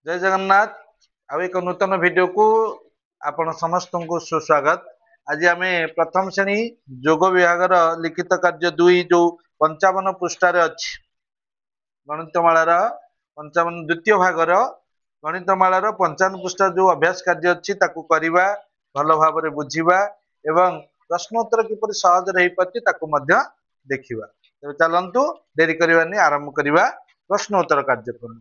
जय जगन्नाथ। आउ एक नूतन वीडियो को आपण समस्त को सुस्वागत। आज आम प्रथम श्रेणी जोग विभाग लिखित कार्य 2 जो 55 पृष्ठार अच्छी गणितमालार 55 द्वितीय भागर गणितमालार 55 पृष्ठा जो अभ्यास कार्य अच्छी ताकू करवा भल भाव बुझा एवं प्रश्नोत्तर किपर सहज रही पार्टी देखा। तेज चलतु डेरी करवानी आरंभ करवा प्रश्नोत्तर कार्यक्रम।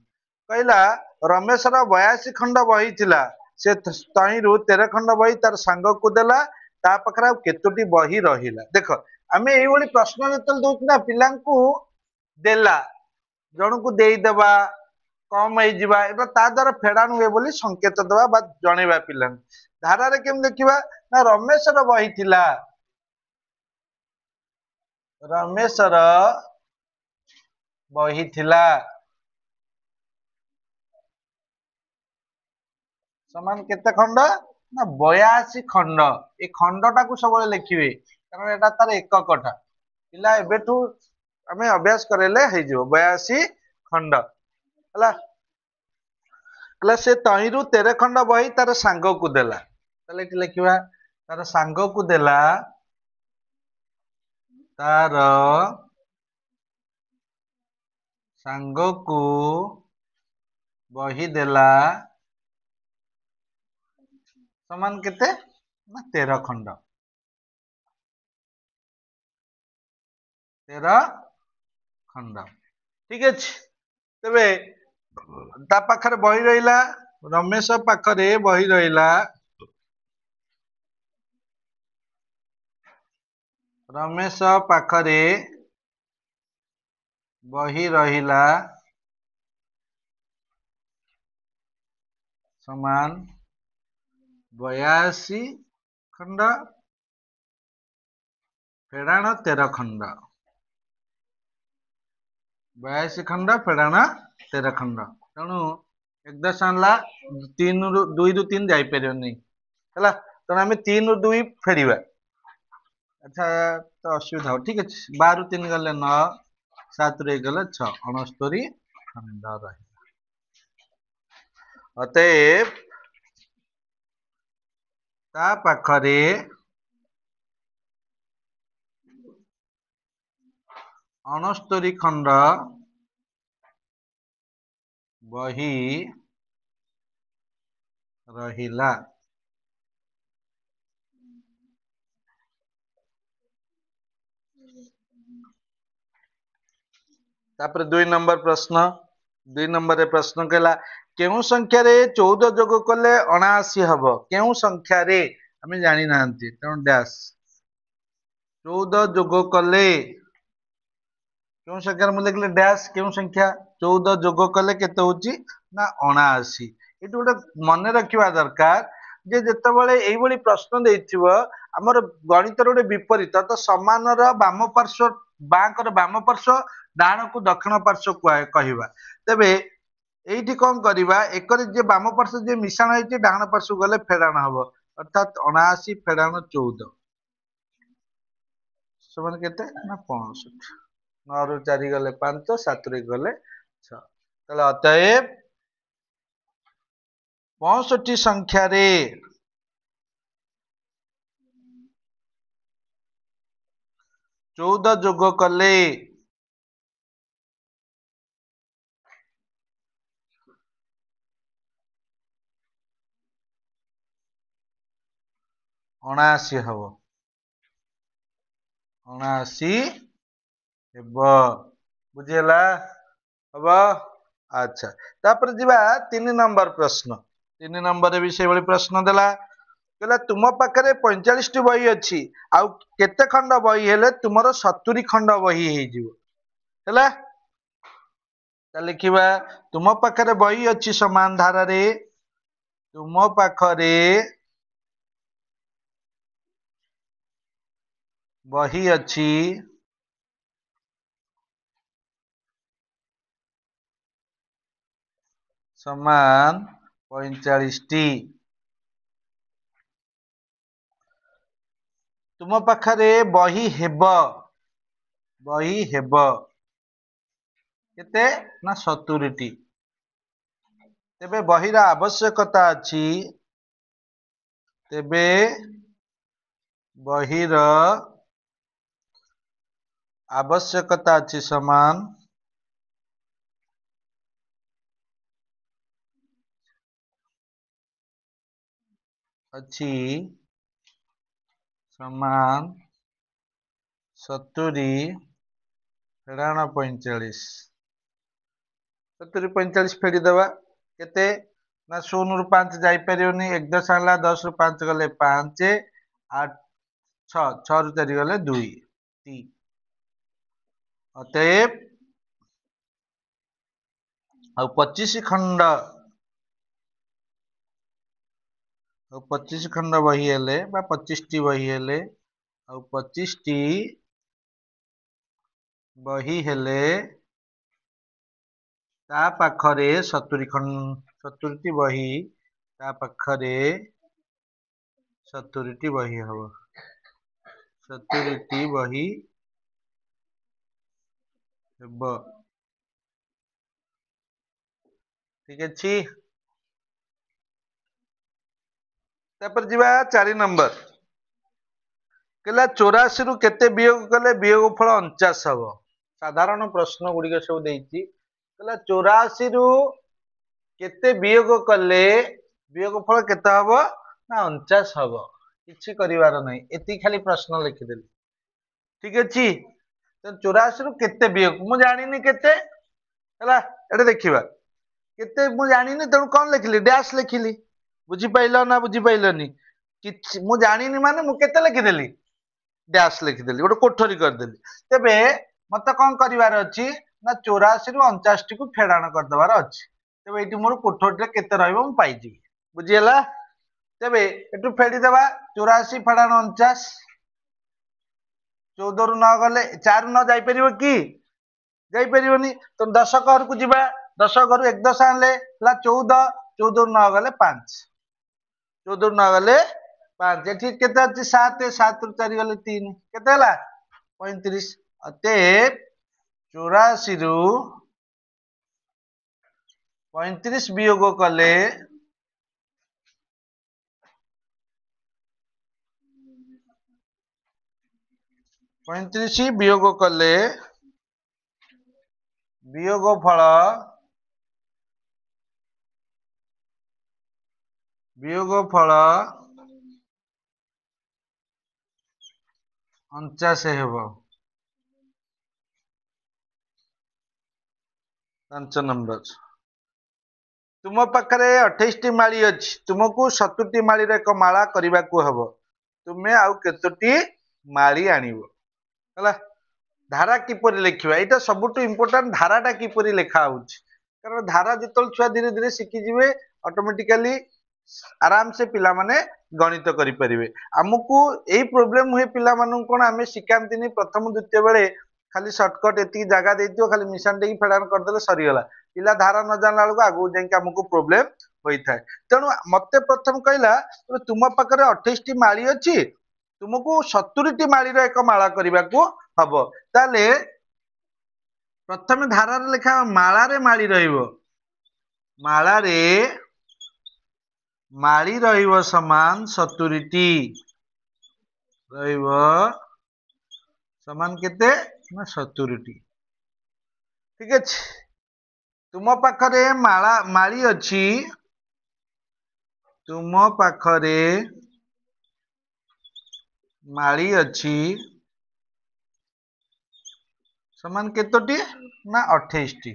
कहला रमेशर 82 खंड बही थिला से तहिरु 13 खंड बही तार सांग को देला ता पाखरा केतोटी बही रहिला। देख आमे एई भली प्रश्न जतल दउछ ना पिलांकु देला जणकु देई देबा कम होई जिबा एबा ता द्वारा फेडाण हुए बोली संकेत देबा बा जणेबा पिलां धारा रे केम देखिबा ना रमेशर बही थिला रमेशर बही थिला समान केते खंड ना 82 खंड। ए खंडटा को सब लिखिबे कारण एटा तार एककटा पिला एबेठू आमे अभ्यास करेले हे जो 82 खंड हला हला से तहिरु 13 खंड बही तार सांग को देला तले कि लिखिबा तार सांग को देला तार सांग को बही देला समान केते ना 13 खंड 13 खंड ठीक अछि। तेबे ता पाखरे बही रहिला रमेश पाखरे बही रहिला रमेश पाखरे बही रहिला समान 82 खंड फेडाण 13 खंड 82 खंड फेडाण 13 खंड तेणु एकदश आनला 3 रु 2 रु 3 जाई परियोनी हला तेणु आमे 3 रु 2 फेडिबा। अच्छा तो असुविधा हो ठीक अछि 12 रु 3 गले 9 7 रु 1 गले 6 69 खंड रही अतएव ता पाखरे 69 खंड बही रहिला। तापर 2 नंबर प्रश्न 2 नंबर रे प्रश्न कहला केउ संख्या रे 14 जोग कले 79 हबो केउ संख्या रे हमें जानि नांती तेणु डैश 14 जोग कले केउ संख्या मु लिखले डैश केउ संख्या 14 जोग कले केते होची ना 79 एटु गोटे मने रखिबा दरकार जे जेतेबेले एई भली प्रश्न देइथिबो हमर गणित रो विपरीत तो समान रो वाम पार्श्व बांकर वाम पार्श्व डाण को दक्षिण पार्श्व कहवा तेबे एइठी कोन करिबा एकरे जे वाम पार्श्व जे मिश्रण होइछि डाण पार्श्व गले फेडाण हबो अर्थात 79 फेडाण 14 समान केते ना 65 9 रु 4 गले 5 7 रु 1 गले 6 तले अतएव 65 संख्या रे 14 जोग कले 79 हबो 79 हेबो बुझियला हबो। अच्छा तापर जिबा 3 नंबर प्रश्न 3 नंबर रे भी से बड़ी प्रश्न देला कहला तुम पाखरे 45 टी बही अछि आ केते खंड बही हेले तुमरो 70 खंड बही हे जिवो हैला त लिखिबा तुम पाखरे बही अछि समान धारा रे तुम पाखरे बही अछि समान 45 टी तुम पाखरे बही हेब केते ना 70 टी तेबे बहिर आवश्यकता अछि तेबे बहिर आवश्यकता अछि समान अछि समान 70 फेड़ाण 45 70 45 फेड़ी देवा केते ना 0 रु 5 जाई परियोनी 1 10 आला 10 रु 5 गले 5 8 6 6 रु 4 गले 2 3 अतएव ଆଉ 25 ଖଣ୍ଡ ବହି ହେଲେ ବା 25 ଟି ବହି ହେଲେ ଆଉ 25 ଟି ବହି ହେଲେ ତା ପାଖରେ 70 ଟି ବହି ତା ପାଖରେ 70 ଟି ବହି ହବ 70 ଟି ବହି ହେବ ठीक अछि तापर जिबा 4 नंबर कहला 84 रु केते वियोग कले वियोग फल 49 हबो साधारण प्रश्न गुडी सब देइछि कहला 84 रु केते वियोग कले वियोग फल केते हबो ना 49 हबो किछि करिवार नै एति खाली प्रश्न लिखि देली ठीक अछि तो 84 रु केते वियोग मु जानिनी केते हला एटा देखिबा केते मु जानिनी त कोन लिखिली डैश लिखिली बुझी पाइलो ना बुझी पाइलोनी किछि मु जानिनी माने मु केते लिखिदेली डैश लिखिदेली गोटे कोठरी करदेली तेबे मते कोन करिवार अछि ना 84 रु 49 टी को फेडाण कर दबार अछि तेबे एटी मोर कोठरीटे केते रहइबो मु पाइजी बुझियला तेबे एटू फेडी देबा 84 फेडाण 49 14 रु 9 गले 4 रु 9 जाई परिबो की जाई परिबोनी तो 10 घर को जिबा 10 घर 1 10 आनले ला 14 14 रु 9 गले 5 14 रु 9 गले 5 एठी केते अछि 7 7 रु 4 गले 3 केते हला 35 अते 84 रु 35 वियोग कले 35 वियोग कले वियोग फल 49 हेबो 5 नंबर तुम पाखरे 28 टी माली अछि तुमको 70 टी माली रे एक माला करबा को हबो तुमे आउ केतोटी माली आनिबो हला धारा किपरि लिखिबा एटा सबटु इंपोर्टेंट धाराटा किपरि लेखा होउछि कारण धारा जतल छुआ धीरे धीरे सिखि जिवे ऑटोमेटिकली आराम से पिला माने गणित करि परिबे हमकु एही प्रॉब्लम हुए पिला मानु कोन हमें सिकांतिनी प्रथम द्वितीय बेले खाली शॉर्टकट एति जगह देतियो खाली मिशन देकी फेडान कर देले सरी गला पिला धारा न जानला बेलको आगु जेंके हमकु प्रॉब्लम होई थाए तेनु मते प्रथम कहला तुम पाखरे 28 टी माली अछि तुमको 70 टी माली रो एक माला करबा को हबो ताले प्रथम धारा रे लेखा माला रे माली रहिबो माला रे माली रहिबो समान 70 टी रहिबो समान केते ना 70 टी ठीक अछि तुम पाखरे माला माली अछि तुम पाखरे माली अछि समान केतोटी ना 28 टी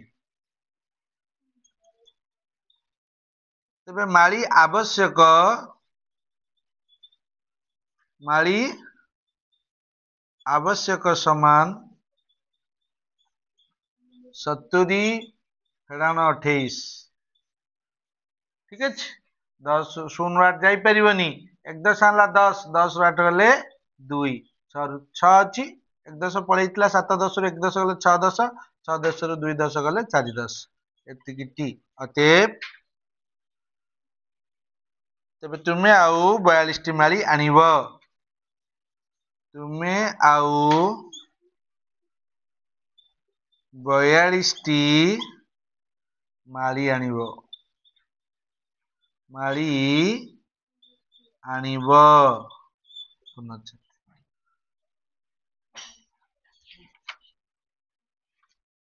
तेबे माली आवश्यक समान 70 फेडाण 28 ठीक अछि 10 0 8 जाई परिबोनी 1 10 आला 10 10 8 गले 2 6 अछि 1 10 पळैतला 7 10 रु 1 10 गले 6 10 6 10 रु 2 10 गले 4 10 एतिकी टी अतएव तेबे तुमे आउ 42 टी माली आनिबो तुमे आउ 42 टी माली आनिबो ମାଳି ଆଣିବ।